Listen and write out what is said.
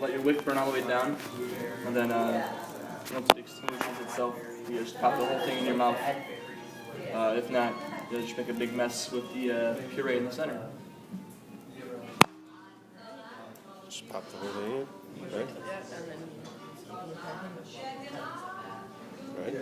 let your wick burn all the way down, and then once it extinguishes itself, you just pop the whole thing in your mouth. If not, you'll just make a big mess with the puree in the center. Just pop the whole thing in, right? Right?